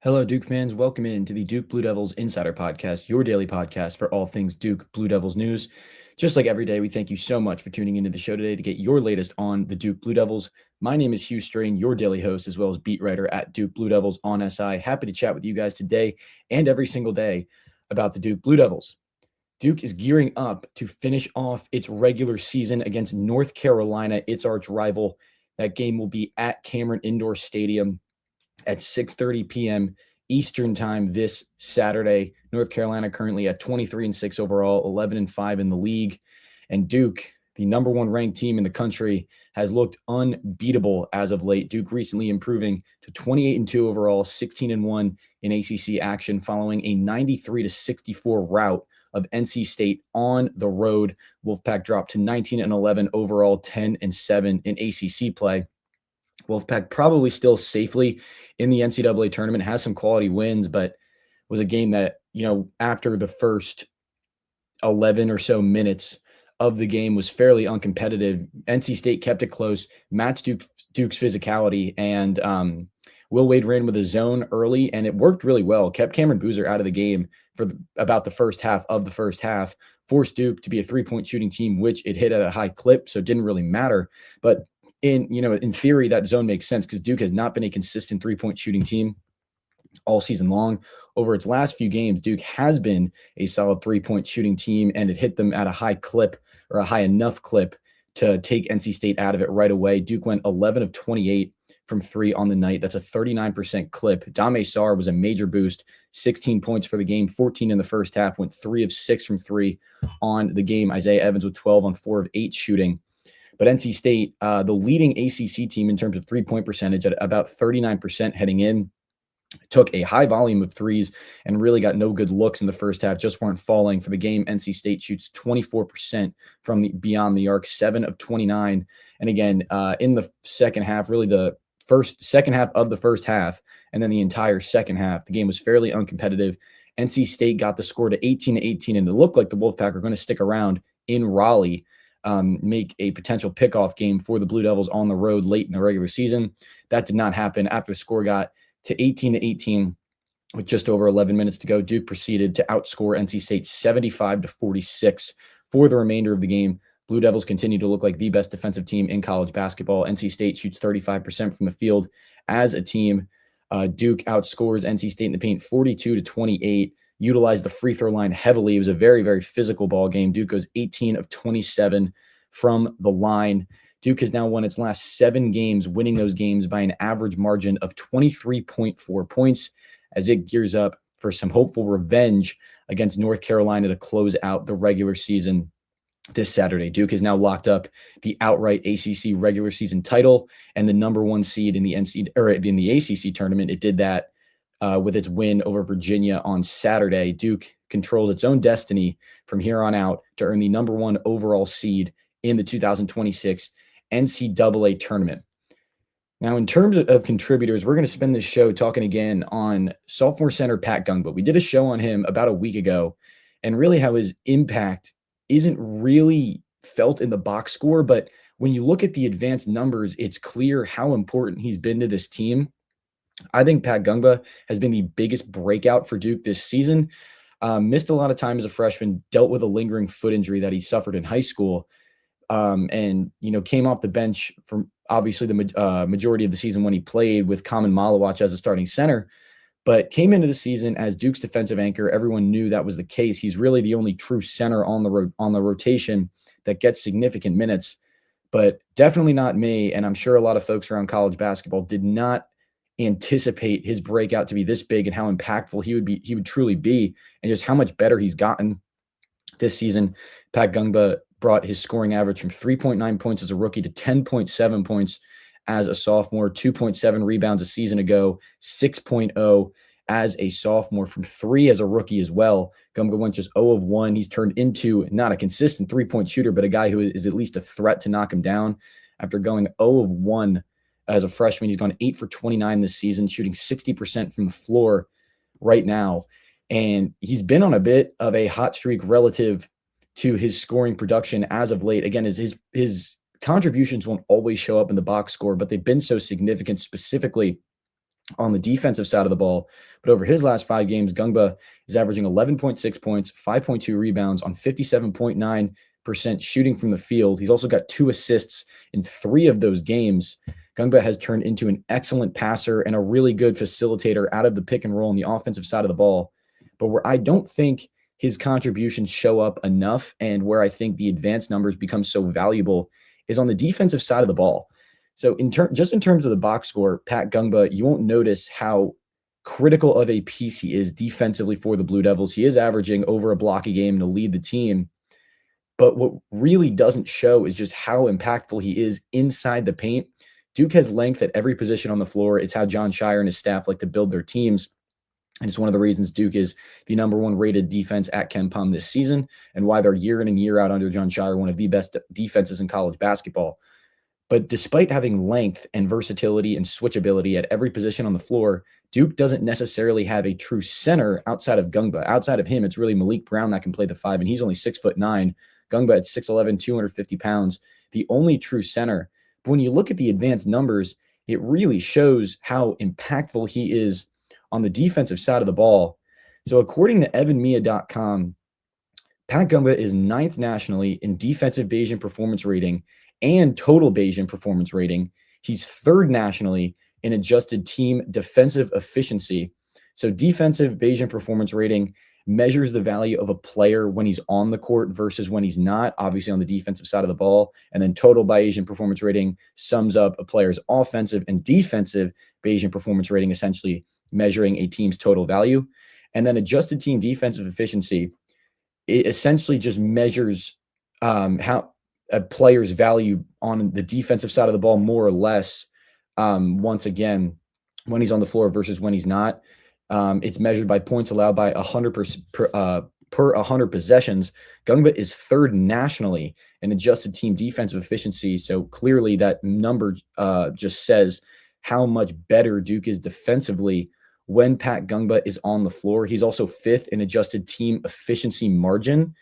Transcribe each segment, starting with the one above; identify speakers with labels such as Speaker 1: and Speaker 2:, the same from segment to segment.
Speaker 1: Hello, Duke fans. Welcome in to the Duke Blue Devils Insider Podcast, your daily podcast for all things Duke Blue Devils news. Just like every day, we thank you so much for tuning into the show today to get your latest on the Duke Blue Devils. My name is Hugh Strain, your daily host, as well as beat writer at Duke Blue Devils on SI. Happy to chat with you guys today and every single day about the Duke Blue Devils. Duke is gearing up to finish off its regular season against North Carolina, its arch rival. That game will be at Cameron Indoor Stadium at 6:30 p.m. Eastern time this Saturday. North Carolina currently at 23-6 overall, 11-5 in the league. And Duke, the number one ranked team in the country, has looked unbeatable as of late. Duke recently improving to 28-2 overall, 16-1 in ACC action following a 93-64 rout of NC State on the road. Wolfpack dropped to 19-11 overall, 10-7 in ACC play. Wolfpack probably still safely in the NCAA tournament, has some quality wins, but was a game that, after the first 11 or so minutes of the game was fairly uncompetitive. NC State kept it close, matched Duke's physicality, and Will Wade ran with a zone early, and it worked really well. Kept Cameron Boozer out of the game for about the first half of the first half, forced Duke to be a three-point shooting team, which it hit at a high clip, so it didn't really matter. But in theory, that zone makes sense because Duke has not been a consistent three-point shooting team all season long. Over its last few games, Duke has been a solid three-point shooting team, and it hit them at a high clip or a high enough clip to take NC State out of it right away. Duke went 11 of 28 from three on the night. That's a 39% clip. Dame Sarr was a major boost, 16 points for the game, 14 in the first half, went 3 of 6 from three on the game. Isaiah Evans with 12 on 4 of 8 shooting. But NC State, the leading ACC team in terms of three-point percentage at about 39% heading in, took a high volume of threes and really got no good looks in the first half, just weren't falling. For the game, NC State shoots 24% from beyond the arc, 7 of 29. And again, in the second half, really the second half of the first half, and then the entire second half, the game was fairly uncompetitive. NC State got the score to 18-18, and it looked like the Wolfpack are going to stick around in Raleigh, make a potential pickoff game for the Blue Devils on the road late in the regular season. That did not happen. After the score got to 18-18 with just over 11 minutes to go, Duke proceeded to outscore NC State 75-46 for the remainder of the game. Blue Devils continue to look like the best defensive team in college basketball. NC State shoots 35% from the field as a team. Duke outscores NC State in the paint 42-28, utilized the free throw line heavily. It was a very, very physical ball game. Duke goes 18 of 27 from the line. Duke has now won its last 7 games, winning those games by an average margin of 23.4 points as it gears up for some hopeful revenge against North Carolina to close out the regular season this Saturday. Duke has now locked up the outright ACC regular season title and the number 1 seed in the ACC tournament. It did that with its win over Virginia on Saturday. Duke controls its own destiny from here on out to earn the number 1 overall seed in the 2026 NCAA tournament. Now, in terms of contributors, we're going to spend this show talking again on sophomore center Pat Ngongba. We did a show on him about a week ago, and really how his impact isn't really felt in the box score, but when you look at the advanced numbers, it's clear how important he's been to this team. I think Pat Ngongba has been the biggest breakout for Duke this season. Missed a lot of time as a freshman, dealt with a lingering foot injury that he suffered in high school. And came off the bench from obviously the majority of the season when he played with Kamen Malawach as a starting center, but came into the season as Duke's defensive anchor. Everyone knew that was the case. He's really the only true center on the rotation that gets significant minutes, but definitely not me. And I'm sure a lot of folks around college basketball did not anticipate his breakout to be this big and how impactful he would truly be, and just how much better he's gotten this season. Pat Ngongba brought his scoring average from 3.9 points as a rookie to 10.7 points as a sophomore, 2.7 rebounds a season ago, 6.0 as a sophomore from 3 as a rookie as well. Ngongba went just 0 of 1. He's turned into not a consistent three-point shooter, but a guy who is at least a threat to knock him down. After going 0 of 1 as a freshman, he's gone 8 for 29 this season, shooting 60% from the floor right now. And he's been on a bit of a hot streak relative to his scoring production as of late. Again, his contributions won't always show up in the box score, but they've been so significant, specifically on the defensive side of the ball. But over his last 5 games, Ngongba is averaging 11.6 points, 5.2 rebounds on 57.9% shooting from the field. He's also got 2 assists in 3 of those games. Ngongba has turned into an excellent passer and a really good facilitator out of the pick and roll on the offensive side of the ball. But where I don't think his contributions show up enough and where I think the advanced numbers become so valuable is on the defensive side of the ball. So just in terms of the box score, Pat Ngongba, you won't notice how critical of a piece he is defensively for the Blue Devils. He is averaging over a block a game to lead the team. But what really doesn't show is just how impactful he is inside the paint. Duke has length at every position on the floor. It's how John Shire and his staff like to build their teams. And it's one of the reasons Duke is the #1 rated defense at KenPom this season and why they're year in and year out under John Shire, one of the best defenses in college basketball. But despite having length and versatility and switchability at every position on the floor, Duke doesn't necessarily have a true center outside of Ngongba. Outside of him, it's really Malik Brown that can play the 5, and he's only 6'9". Ngongba at 6'11", 250 pounds, the only true center. But when you look at the advanced numbers, it really shows how impactful he is on the defensive side of the ball. So according to evanmia.com, Pat Ngongba is 9th nationally in defensive Bayesian performance rating and total Bayesian performance rating. He's 3rd nationally in adjusted team defensive efficiency. So defensive Bayesian performance rating measures the value of a player when he's on the court versus when he's not, obviously on the defensive side of the ball. And then total Bayesian performance rating sums up a player's offensive and defensive Bayesian performance rating, essentially measuring a team's total value. And then adjusted team defensive efficiency, it essentially just measures how a player's value on the defensive side of the ball, more or less, once again, when he's on the floor versus when he's not. It's measured by points allowed by 100% per 100 possessions. Ngongba is 3rd nationally in adjusted team defensive efficiency. So clearly that number just says how much better Duke is defensively when Pat Ngongba is on the floor. He's also 5th in adjusted team efficiency margin,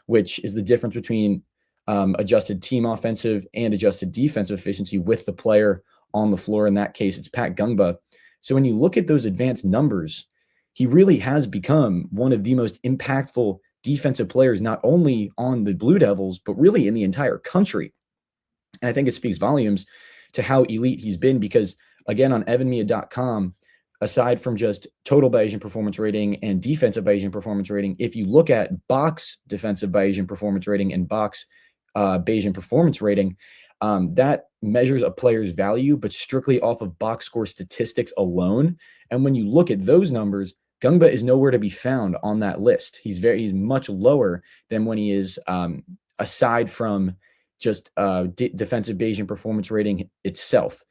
Speaker 1: which is the difference between adjusted team offensive and adjusted defensive efficiency with the player on the floor. In that case, it's Pat Ngongba. So when you look at those advanced numbers, he really has become one of the most impactful defensive players, not only on the Blue Devils, but really in the entire country. And I think it speaks volumes to how elite he's been because, again, on evanmia.com, aside from just total Bayesian performance rating and defensive Bayesian performance rating, if you look at box defensive Bayesian performance rating and box Bayesian performance rating, that measures a player's value, but strictly off of box score statistics alone. And when you look at those numbers, Ngongba is nowhere to be found on that list. He's much lower than when he is, aside from just defensive Bayesian performance rating itself.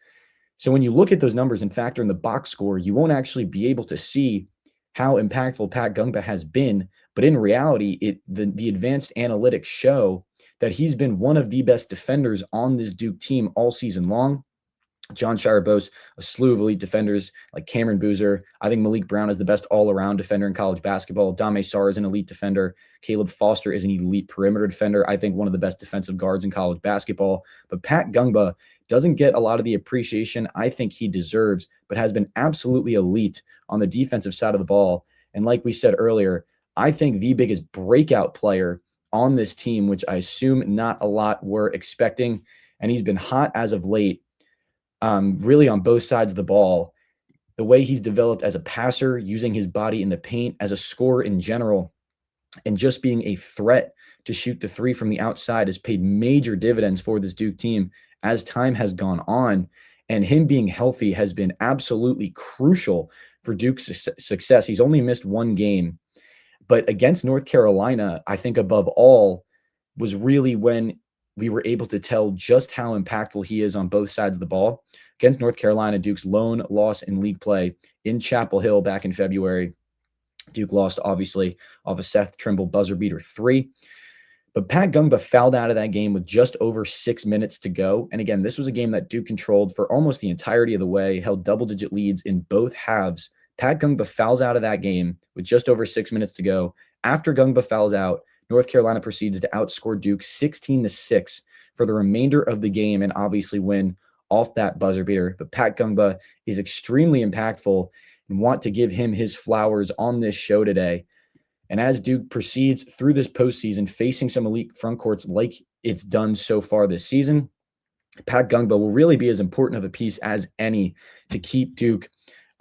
Speaker 1: So when you look at those numbers and factor in the box score, you won't actually be able to see how impactful Pat Ngongba has been. But in reality, the advanced analytics show that he's been one of the best defenders on this Duke team all season long. John Shire boasts a slew of elite defenders like Cameron Boozer. I think Malik Brown is the best all-around defender in college basketball. Dame Sarr is an elite defender. Caleb Foster is an elite perimeter defender. I think one of the best defensive guards in college basketball. But Pat Ngongba doesn't get a lot of the appreciation I think he deserves, but has been absolutely elite on the defensive side of the ball. And like we said earlier, I think the biggest breakout player on this team, which I assume not a lot were expecting, and he's been hot as of late, really on both sides of the ball. The way he's developed as a passer, using his body in the paint, as a scorer in general, and just being a threat to shoot the 3 from the outside has paid major dividends for this Duke team as time has gone on. And him being healthy has been absolutely crucial for Duke's success. He's only missed 1 game. But against North Carolina, I think above all was really when we were able to tell just how impactful he is on both sides of the ball. Against North Carolina, Duke's lone loss in league play in Chapel Hill back in February. Duke lost, obviously, off a Seth Trimble buzzer beater 3. But Pat Ngongba fouled out of that game with just over 6 minutes to go. And again, this was a game that Duke controlled for almost the entirety of the way, held double-digit leads in both halves. Pat Ngongba fouls out of that game with just over 6 minutes to go. After Ngongba fouls out, North Carolina proceeds to outscore Duke 16-6 for the remainder of the game and obviously win off that buzzer beater. But Pat Ngongba is extremely impactful and want to give him his flowers on this show today. And as Duke proceeds through this postseason, facing some elite front courts like it's done so far this season, Pat Ngongba will really be as important of a piece as any to keep Duke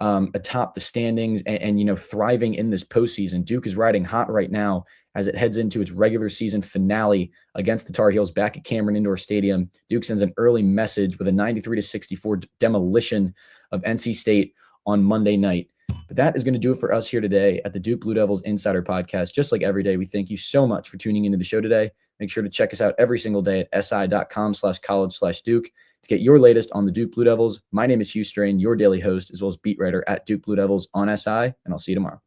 Speaker 1: atop the standings and thriving in this postseason. Duke is riding hot right now as it heads into its regular season finale against the Tar Heels back at Cameron Indoor Stadium. Duke sends an early message with a 93-64 demolition of NC State on Monday night. But that is going to do it for us here today at the Duke Blue Devils Insider Podcast. Just like every day, we thank you so much for tuning into the show today. Make sure to check us out every single day at si.com/college/Duke to get your latest on the Duke Blue Devils. My name is Hugh Strain, your daily host, as well as beat writer at Duke Blue Devils on SI, and I'll see you tomorrow.